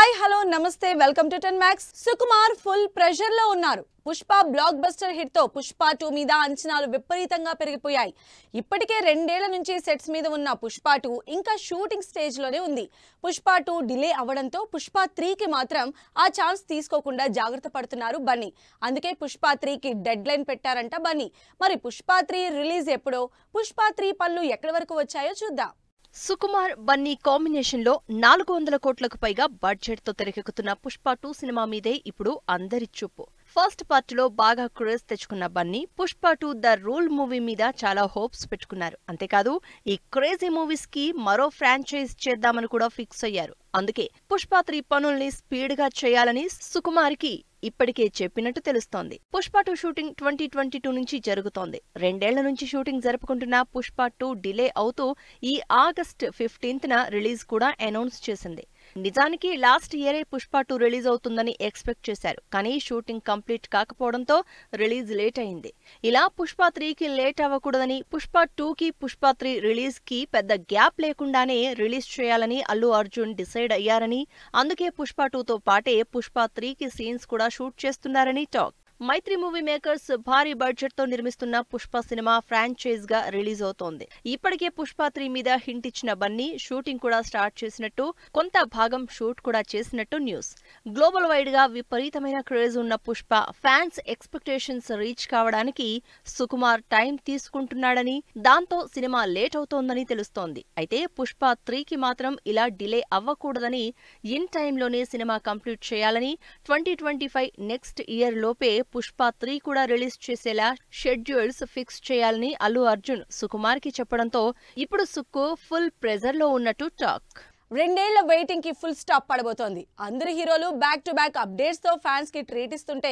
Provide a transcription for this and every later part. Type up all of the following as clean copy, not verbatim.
Hi hello నమస్తే welcome to 10 Max. Sukumar full pressure లో ఉన్నారు. పుష్ప బ్లాక్ బస్టర్ హిట్ తో పుష్ప 2 మీద అంచనాలు విపరీతంగా పెరిగిపోయాయి. ఇప్పటికే 2 ఏళ్ల నుంచి సెట్స్ మీద ఉన్న పుష్ప 2 ఇంకా షూటింగ్ స్టేజ్ లోనే ఉంది. పుష్ప 2 డిలే అవ్వడంతో పుష్ప 3 కి మాత్రం ఆ ఛాన్స్ తీసుకోకుండా జాగ్రత్త పడుతున్నారు బన్నీ. అందుకే పుష్ప 3 కి డెడ్ లైన్ పెట్టారంట బన్నీ. మరి పుష్ప 3 రిలీజ్ ఎప్పుడో, పుష్ప 3 పనులు ఎక్కడి వరకు వచ్చాయో చూద్దాం. సుకుమార్ బన్నీ కాంబినేషన్ లో 400 కోట్లకు పైగా బడ్జెట్ తో తెరకెక్కుతున్న పుష్ప 2 సినిమా మీదే ఇప్పుడు అందరి చూపు. ఫస్ట్ పార్ట్ లో బాగా క్రేజ్ తెచ్చుకున్న Bunny Pushpa 2 the rule movie మీద చాలా హోప్స్ పెట్టుకున్నారు. అంతేకాదు ఈ క్రేజీ మూవీస్ కి మరో ఫ్రాంచైజ్ చేద్దామని కూడా ఫిక్స్ అయ్యారు. అందుకే పుష్ప 3 పనుల్ని స్పీడ్ గా చేయాలని సుకుమార్ కి ఇప్పటికే చెప్పినట్టు తెలుస్తోంది. పుష్ప 2 షూటింగ్ 2022 నుంచి జరుగుతోంది. 2 ఏళ్ల నుంచి షూటింగ్ జరుపుకుంటున్న పుష్ప 2 డిలే అవుతూ ఈ ఆగస్ట్ 15న రిలీజ్ కూడా అనౌన్స్ చేసింది. నిజానికి లాస్ట్ ఇయరే పుష్ప 2 రిలీజ్ అవుతుందని ఎక్స్పెక్ట్ చేశారు. కానీ షూటింగ్ కంప్లీట్ కాకపోవడంతో రిలీజ్ లేట్ అయింది. ఇలా పుష్ప 3కి లేట్ అవ్వకూడదని పుష్ప 2కి పుష్ప 3 రిలీజ్ కి పెద్ద గ్యాప్ లేకుండానే రిలీజ్ చేయాలని అల్లు అర్జున్ డిసైడ్ అయ్యారని, అందుకే పుష్ప 2తో పాటే పుష్ప 3కి సీన్స్ కూడా షూట్ చేస్తున్నారని టాక్. మైత్రి మూవీ మేకర్స్ భారీ బడ్జెట్ తో నిర్మిస్తున్న పుష్ప సినిమా ఫ్రాంచైజ్ గా రిలీజ్ అవుతోంది. ఇప్పటికే పుష్ప 3 మీద హింట్ ఇచ్చిన బన్నీ షూటింగ్ కూడా స్టార్ట్ చేసినట్టు, కొంత భాగం షూట్ కూడా చేసినట్టు న్యూస్. గ్లోబల్ వైడ్ గా విపరీతమైన క్రేజ్ ఉన్న పుష్ప ఫ్యాన్స్ ఎక్స్పెక్టేషన్స్ రీచ్ కావడానికి సుకుమార్ టైం తీసుకుంటున్నాడని, దాంతో సినిమా లేట్ అవుతోందని తెలుస్తోంది. అయితే పుష్ప 3కి మాత్రం ఇలా డిలే అవ్వకూడదని, ఇన్ టైంలోనే సినిమా కంప్లీట్ చేయాలని, 2025 నెక్స్ట్ ఇయర్ లోపే పుష్ప 3 కూడా రిలీజ్ చేసేలా షెడ్యూల్స్ ఫిక్స్ చేయాలని అల్లు అర్జున్ సుకుమార్ కి చెప్పడంతో ఇప్పుడు సుక్కు ఫుల్ ప్రెజర్ లో ఉన్నట్టు టాక్. 2 ఏళ్ల వెయిటింగ్ కి ఫుల్ స్టాప్ పడబోతోంది. అందరు హీరోలు బ్యాక్ టు బ్యాక్ అప్డేట్స్ తో ఫ్యాన్స్ కి ట్రీట్ ఇస్తుంటే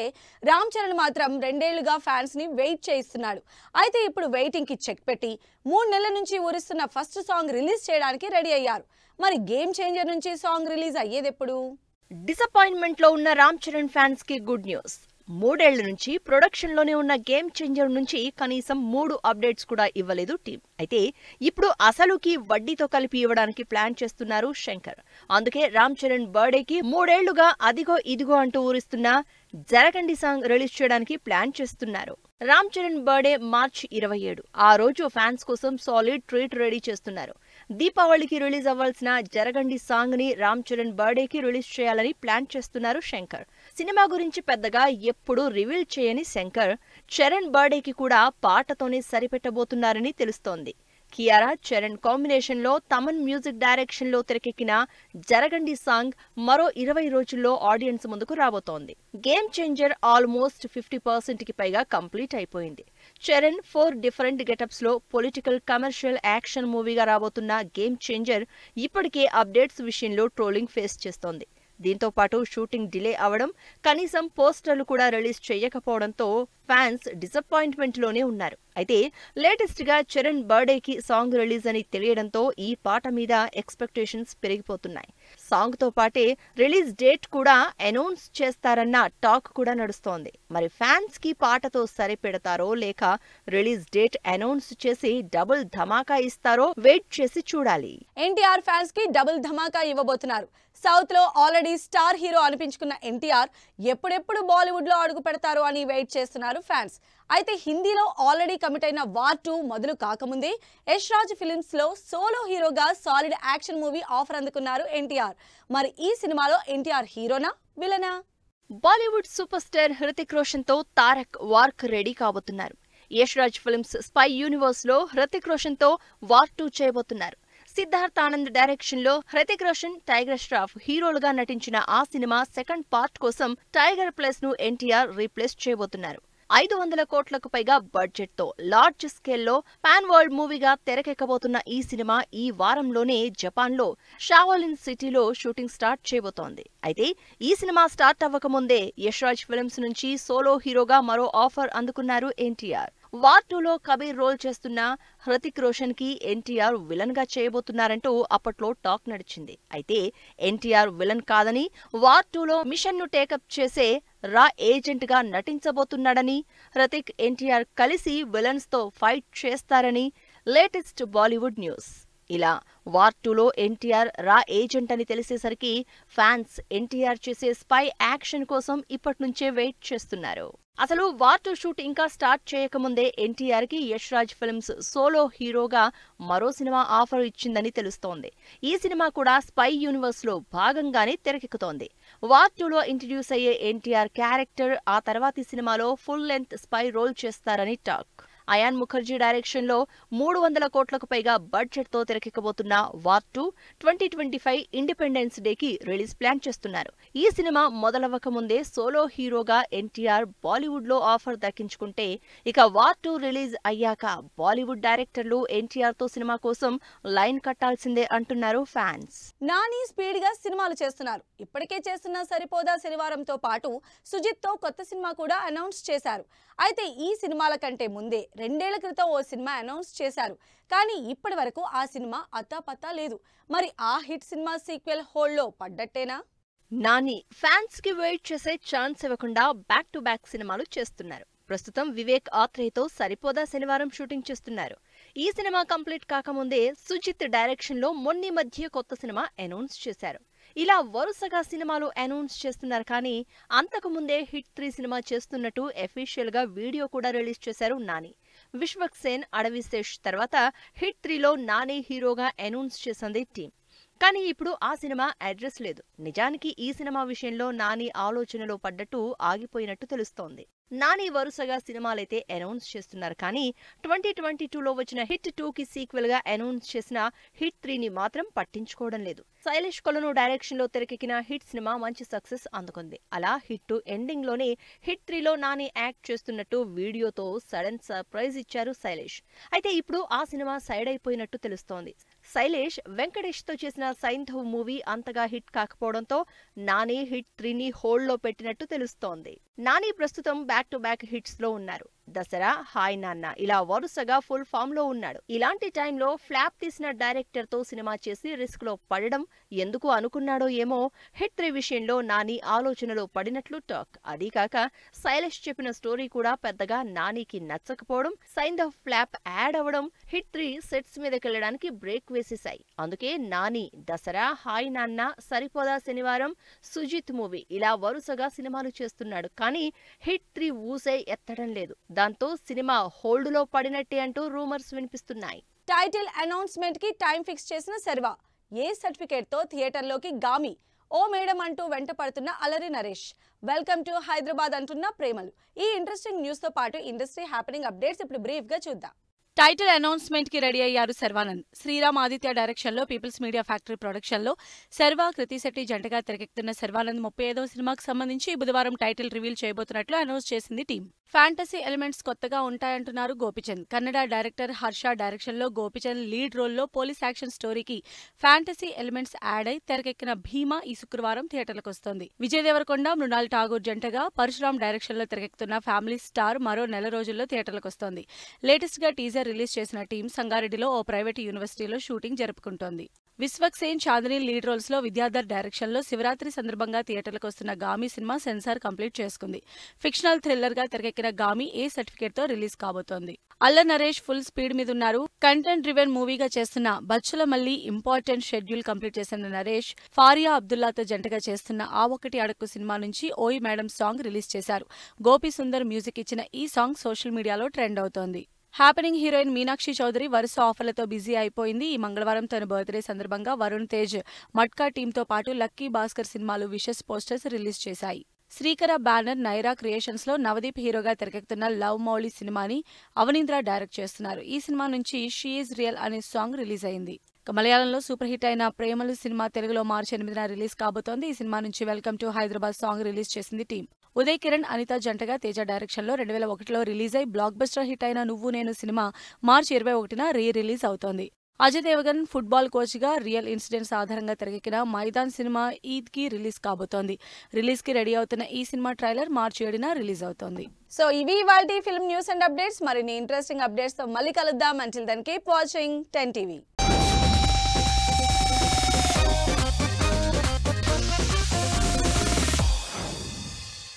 రామ్ చరణ్ మాత్రం 2 ఏళ్లుగా ఫ్యాన్స్ ని వెయిట్ చేయిస్తున్నాడు. అయితే ఇప్పుడు వెయిటింగ్ కి చెక్ పెట్టి 3 నెలల నుంచి ఊరిస్తున్న ఫస్ట్ సాంగ్ రిలీజ్ చేయడానికి రెడీ అయ్యారు. మరి గేమ్ చేంజర్ నుంచి సాంగ్ రిలీజ్ అయ్యేదెప్పుడు? డిసప్పాయింట్మెంట్ లో ఉన్న రామ్ చరణ్ ఫ్యాన్స్ కి గుడ్ న్యూస్. 3 ఏళ్ల నుంచి ప్రొడక్షన్ లోనే ఉన్న గేమ్ చేంజర్ నుంచి కనీసం 3 అప్డేట్స్ కూడా ఇవ్వలేదు టీం. అయితే ఇప్పుడు అసలుకి వడ్డీతో కలిపి ఇవ్వడానికి ప్లాన్ చేస్తున్నారు శంకర్. అందుకే రామ్ చరణ్ బర్త్డేకి 3 ఏళ్లుగా అదిగో ఇదిగో అంటూ ఊరిస్తున్న జరగండి సాంగ్ రిలీజ్ చేయడానికి ప్లాన్ చేస్తున్నారు. రామ్ చరణ్ బర్త్డే మార్చి 27. ఆ రోజు ఫ్యాన్స్ కోసం సాలిడ్ ట్రీట్ రెడీ చేస్తున్నారు. దీపావళికి రిలీజ్ అవ్వాల్సిన జరగండి సాంగ్ ని రామ్ చరణ్ బర్త్డేకి రిలీజ్ చేయాలని ప్లాన్ చేస్తున్నారు శంకర్. సినిమా గురించి పెద్దగా ఎప్పుడూ రివీల్ చేయని శంకర్ చరణ్ బర్త్డేకి కూడా పాటతోనే సరిపెట్టబోతున్నారని తెలుస్తోంది. కియారా చరణ్ కాంబినేషన్ లో తమన్ మ్యూజిక్ డైరెక్షన్ లో తెరకెక్కిన జరగండి సాంగ్ మరో 20 రోజుల్లో ఆడియన్స్ ముందుకు రాబోతోంది. గేమ్ చేంజర్ ఆల్మోస్ట్ 50% కి పైగా కంప్లీట్ అయిపోయింది. చరణ్ 4 డిఫరెంట్ గెటప్స్ లో పొలిటికల్ కమర్షియల్ యాక్షన్ మూవీగా రాబోతున్న గేమ్ చేంజర్ ఇప్పటికే అప్డేట్స్ విషయంలో ట్రోలింగ్ ఫేస్ చేస్తోంది. దీంతో పాటు షూటింగ్ డిలే అవడం, కనీసం పోస్టర్లు కూడా రిలీజ్ చేయకపోవడంతో ఫ్యాన్స్ డిసప్పాయింట్మెంట్ లోనే ఉన్నారు. అయితే లేటెస్ట్ గా చరణ్ బర్త్డేకి సాంగ్ రిలీజ్ అని తెలియడంతో ఈ పాట మీద ఎక్స్పెక్టేషన్స్ పెరిగిపోతున్నాయి. సాంగ్ తో పాటే రిలీజ్ డేట్ కూడా అనౌన్స్ చేస్తారన్న టాక్ కూడా నడుస్తోంది. మరి ఫ్యాన్స్ కి పాటతో సరిపెడతారో లేక రిలీజ్ డేట్ అనౌన్స్ చేసి డబుల్ ధమాకా ఇస్తారో వెయిట్ చేసి చూడాలి. ఎన్టీఆర్ ఫ్యాన్స్ కి డబుల్ ధమాకా ఇవ్వబోతున్నారు. సౌత్ లో ఆల్రెడీ స్టార్ హీరో అనిపించుకున్న ఎన్టీఆర్ ఎప్పుడెప్పుడు బాలీవుడ్ లో అడుగు పెడతారో అని వెయిట్ చేస్తున్నారు ఫ్యాన్స్. అయితే హిందీలో ఆల్రెడీ కమిట్ అయిన వార్ 2 మొదలు కాకముందే యష్ రాజ్ ఫిల్మ్స్ లో సోలో హీరోగా సాలిడ్ యాక్షన్ మూవీ ఆఫర్ అందుకున్నారు ఎన్టీఆర్. మరి ఈ సినిమాలో ఎన్టీఆర్ హీరోనా విలనా? Bollywood superstar Hrithik Roshan తో తారక్ వార్క్ రెడీ కాబోతున్నారు. Yash Raj Films spy universe లో హృతిక్ రోషన్ తో వార్ 2 చేయబోతున్నారు. సిద్ధార్థ్ ఆనంద్ డైరెక్షన్ లో హృతిక్ రోషన్, టైగర్ ష్రాఫ్ హీరోలుగా నటించిన ఆ సినిమా సెకండ్ పార్ట్ కోసం టైగర్ ప్లేస్ ను ఎన్టీఆర్ రీప్లేస్ చేయబోతున్నారు. 500 కోట్లకు పైగా బడ్జెట్ తో లార్జ్ స్కేల్లో పాన్ వరల్డ్ మూవీగా తెరకెక్కబోతున్న ఈ సినిమా ఈ వారంలోనే జపాన్ లో షావోలిన్ సిటీలో షూటింగ్ స్టార్ట్ చేయబోతోంది. అయితే ఈ సినిమా స్టార్ట్ అవ్వకముందే యష్ రాజ్ ఫిల్మ్స్ నుంచి సోలో హీరోగా మరో ఆఫర్ అందుకున్నారు ఎన్టీఆర్. వార్ 2లో కబీర్ రోల్ చేస్తున్న హృతిక్ రోషన్ కి ఎన్టీఆర్ విలన్ గా చేయబోతున్నారంటూ అప్పట్లో టాక్ నడిచింది. అయితే ఎన్టీఆర్ విలన్ కాదని, వార్ 2లో మిషన్ ను టేకప్ చేసే రా ఏజెంట్ గా నటించబోతున్నాడని, హృతిక్ ఎన్టీఆర్ కలిసి విలన్స్ తో ఫైట్ చేస్తారని లేటెస్ట్ బాలీవుడ్ న్యూస్. ఇలా వార్ 2లో ఎన్టీఆర్ రా ఏజెంట్ అని తెలిసేసరికి ఫ్యాన్స్ ఎన్టీఆర్ చేసే స్పై యాక్షన్ కోసం ఇప్పటినుంచే వెయిట్ చేస్తున్నారు. అసలు వార్ 2 షూట్ ఇంకా స్టార్ట్ చేయకముందే ఎన్టీఆర్ కి యష్ రాజ్ ఫిల్మ్స్ సోలో హీరోగా మరో సినిమా ఆఫర్ ఇచ్చిందని తెలుస్తోంది. ఈ సినిమా కూడా స్పై యూనివర్స్ లో భాగంగానే తెరకెక్కుతోంది. వార్ 2లో ఇంట్రడ్యూస్ అయ్యే ఎన్టీఆర్ క్యారెక్టర్ ఆ తర్వాతి సినిమాలో ఫుల్ లెంత్ స్పై రోల్ చేస్తారని టాక్. అయాన్ ముఖర్జీ డైరెక్షన్ లో 300 కోట్లకు పైగా బడ్జెట్ తో తెరకెక్కబోతున్న వార్ 2 2025 ఇండిపెండెన్స్ డేకి రిలీజ్ ప్లాన్ చేస్తున్నారు. ఈ సినిమా మొదలవ్వక ముందే సోలో హీరోగా ఎన్టీఆర్ బాలీవుడ్ లో ఆఫర్ దక్కించుకుంటే, ఇక వార్ 2 రిలీజ్ అయ్యాక బాలీవుడ్ డైరెక్టర్లు ఎన్టీఆర్ తో సినిమా కోసం లైన్ కట్టాల్సిందే అంటున్నారు ఫ్యాన్స్. నాని స్పీడ్ గా సినిమాలు చేస్తున్నారు. ఇప్పటికే చేస్తున్న సరిపోదా శనివారంతో పాటు సుజిత్ తో కొత్త సినిమా కూడా అనౌన్స్ చేశారు. అయితే ఈ సినిమాల కంటే ముందే 2 ఏళ్ల క్రితం ఓ సినిమా అనౌన్స్ చేశారు. కానీ ఇప్పటి వరకు ఆ సినిమా అత్తాపత్తా లేదు. మరి ఆ హిట్ సినిమా సీక్వెల్ హోల్డ్ లో పడ్డట్టేనా? నాని ఫ్యాన్స్ కి వెయిట్ చేసే ఛాన్స్ ఇవ్వకుండా బ్యాక్ టు బ్యాక్ సినిమాలు చేస్తున్నారు. ప్రస్తుతం వివేక్ ఆత్రేయతో సరిపోదా శనివారం షూటింగ్ చేస్తున్నారు. ఈ సినిమా కంప్లీట్ కాకముందే సుజిత్ డైరెక్షన్ లో మొన్న మధ్య కొత్త సినిమా అనౌన్స్ చేశారు. ఇలా వరుసగా సినిమాలు అనౌన్స్ చేస్తున్నారు. కానీ అంతకుముందే హిట్ 3 సినిమా చేస్తున్నట్టు అఫీషియల్ గా వీడియో కూడా రిలీజ్ చేశారు నాని. విశ్వక్ సేన్, అడవిశేష్ తర్వాత హిట్ 3లో నాని హీరోగా అనౌన్స్ చేసింది టీం. కానీ ఇప్పుడు ఆ సినిమా అడ్రస్ లేదు. నిజానికి ఈ సినిమా విషయంలో నాని ఆలోచనలో పడ్డట్టు ఆగిపోయినట్టు తెలుస్తోంది. నాని వరుసగా సినిమాలైతే అనౌన్స్ చేస్తున్నారు. కానీ 2022లో వచ్చిన హిట్ 2కి సీక్వెల్ గా అనౌన్స్ చేసిన హిట్ 3ని మాత్రం పట్టించుకోవడం లేదు. శైలేష్ కొలను డైరెక్షన్ లో తెరకెక్కిన హిట్ సినిమా మంచి సక్సెస్ అందుకుంది. అలా హిట్ 2 ఎండింగ్ లోనే హిట్ 3లో నాని యాక్ట్ చేస్తున్నట్టు వీడియోతో సడన్ సర్ప్రైజ్ ఇచ్చారు శైలేష్. అయితే ఇప్పుడు ఆ సినిమా సైడ్ అయిపోయినట్టు తెలుస్తోంది. శైలేష్ వెంకటేష్ తో చేసిన సైంధవ్ మూవీ అంతగా హిట్ కాకపోవడంతో నాని హిట్ 3ని హోల్డ్ లో పెట్టినట్టు తెలుస్తోంది. నాని ప్రస్తుతం బ్యాక్ టు బ్యాక్ హిట్స్ లో ఉన్నారు. దసరా, హాయ్ నాన్న ఇలా వరుసగా ఫుల్ ఫామ్ లో ఉన్నాడు. ఇలాంటి టైంలో ఫ్లాప్ తీసిన డైరెక్టర్ తో సినిమా చేసి రిస్క్ లో పడడం ఎందుకు అనుకున్నాడో ఏమో హిట్ 3 విషయంలో నాని ఆలోచనలో పడినట్లు టాక్. అదీకాక శైలేష్ చెప్పిన స్టోరీ కూడా పెద్దగా నానికి నచ్చకపోవడం, సైంధవ్ ఫ్లాప్ యాడ్ అవ్వడం హిట్ 3 సెట్స్ మీదకెళ్లడానికి బ్రేక్ వేసేశాయి. అందుకే నాని దసరా, హాయ్ నాన్న, సరిపోదా శనివారం, సుజిత్ మూవీ ఇలా వరుసగా సినిమాలు చేస్తున్నాడు. కానీ హిట్ 3 ఊసే ఎత్తడం లేదు. దాంతో సినిమా హోల్డ్ లో పడినట్టే అంటూ రూమర్స్ వినిపిస్తున్నాయి. టైటిల్ అనౌన్స్మెంట్ కి టైం ఫిక్స్ చేసిన శర్వా, ఏ సర్టిఫికేట్ తో థియేటర్లోకి గామి, ఓ మేడం అంటూ వెంట పడుతున్న అలరి నరేష్, వెల్కమ్ టు హైదరాబాద్ అంటున్న ప్రేమలు. ఈ ఇంట్రెస్టింగ్ న్యూస్ తో పాటు ఇండస్ట్రీ హ్యాపెనింగ్ అప్డేట్స్ ఇప్పుడు బ్రీఫ్ గా చూద్దాం. టైటిల్ అనౌన్స్మెంట్ కి రెడీ అయ్యారు శర్వానంద్. శ్రీరామ్ ఆదిత్య డైరెక్షన్ లో పీపుల్స్ మీడియా ఫ్యాక్టరీ ప్రొడక్షన్ లో శర్వా, కృతి శెట్టి జంటగా తెరకెక్కుతున్న శర్వానంద్ 35వ సినిమాకు సంబంధించి బుధవారం టైటిల్ రివీల్ చేయబోతున్నట్లు అనౌన్స్ చేసింది టీం. ఫ్యాంటసీ ఎలిమెంట్స్ కొత్తగా ఉంటాయంటున్నారు గోపిచంద్. కన్నడ డైరెక్టర్ హర్ష డైరెక్షన్ లో గోపిచంద్ లీడ్ రోల్ లో పోలీస్ యాక్షన్ స్టోరీకి ఫ్యాంటసీ ఎలిమెంట్స్ యాడ్ అయి తెరకెక్కిన భీమా ఈ శుక్రవారం థియేటర్లకు వస్తోంది. విజయ్ దేవరకొండ, మృణాల్ ఠాగూర్ జంటగా పరశురామ్ డైరెక్షన్ లో తెరకెక్కుతున్న ఫ్యామిలీ స్టార్ మరో నెల రోజుల్లో థియేటర్లకు వస్తోంది. లేటెస్ట్ గా టీజర్ రిలీజ్ చేసిన టీం సంగారెడ్డిలో ఓ ప్రైవేట్ యూనివర్సిటీలో షూటింగ్ జరుపుకుంటోంది. విశ్వక్ సేన్, చాందిని లీడ్ రోల్స్ లో విద్యాధర్ డైరెక్షన్ లో శివరాత్రి సందర్భంగా థియేటర్లకు వస్తున్న గామి సినిమా సెన్సార్ కంప్లీట్ చేసుకుంది. ఫిక్షనల్ థ్రిల్లర్ గా తెరకెక్కిన గామి ఏ సర్టిఫికేట్ తో రిలీజ్ కాబోతోంది. అల్లరి నరేష్ ఫుల్ స్పీడ్ మీద ఉన్నారు. కంటెంట్ డ్రివెన్ మూవీగా చేస్తున్న బచ్చుల మళ్లీ ఇంపార్టెంట్ షెడ్యూల్ కంప్లీట్ చేసిన నరేష్ ఫారియా అబ్దుల్లాతో జంటగా చేస్తున్న ఆ ఒకటి అడక్కు సినిమా నుంచి ఓయ్ మేడం సాంగ్ రిలీజ్ చేశారు. గోపి సుందర్ మ్యూజిక్ ఇచ్చిన ఈ సాంగ్ సోషల్ మీడియాలో ట్రెండ్ అవుతోంది. హ్యాపెనింగ్ హీరోయిన్ మీనాక్షి చౌదరి వరుస ఆఫర్లతో బిజీ అయిపోయింది. ఈ మంగళవారం తన బర్త్డే సందర్భంగా వరుణ్ తేజ్, మట్కా టీంతో పాటు లక్కీ భాస్కర్ సినిమాలు విషెస్ పోస్టర్స్ రిలీజ్ చేశాయి. శ్రీకర బ్యానర్ నైరా క్రియేషన్స్ లో నవదీప్ హీరోగా తెరకెక్కుతున్న లవ్ మౌలి సినిమాని అవనీంద్ర డైరెక్ట్ చేస్తున్నారు. ఈ సినిమా నుంచి షీ ఈజ్ రియల్ అనే సాంగ్ రిలీజ్ అయింది. మలయాళంలో సూపర్ హిట్ అయిన ప్రేమలు సినిమా తెలుగులో మార్చి 8న రిలీజ్ కాబోతోంది. ఈ సినిమా నుంచి welcome to Hyderabad song release చేసింది టీం. ఉదయ్ కిరణ్, అనిత జంటగా తేజ డైరెక్షన్ లో 2001లో రిలీజ్ అయి బ్లాక్ బస్టర్ హిట్ అయిన నువ్వు నేను సినిమా మార్చి 21న రిలీజ్ అవుతోంది. అజయ్ దేవగన్ ఫుట్బాల్ కోచ్ గా రియల్ ఇన్సిడెంట్స్ ఆధారంగా తెరకెక్కిన మైదాన్ సినిమా ఈద్ కి రిలీజ్ కాబోతోంది. రిలీజ్ కి రెడీ అవుతున్న ఈ సినిమా ట్రైలర్ మార్చి 7న రిలీజ్ అవుతోంది. సో ఇవి ఇవాల్టి ఫిల్మ్ న్యూస్ అండ్ అప్డేట్స్. మరిన్ని ఇంట్రెస్టింగ్ అప్డేట్స్ తో మళ్ళీ కలుద్దాం. Until then keep watching 10 TV.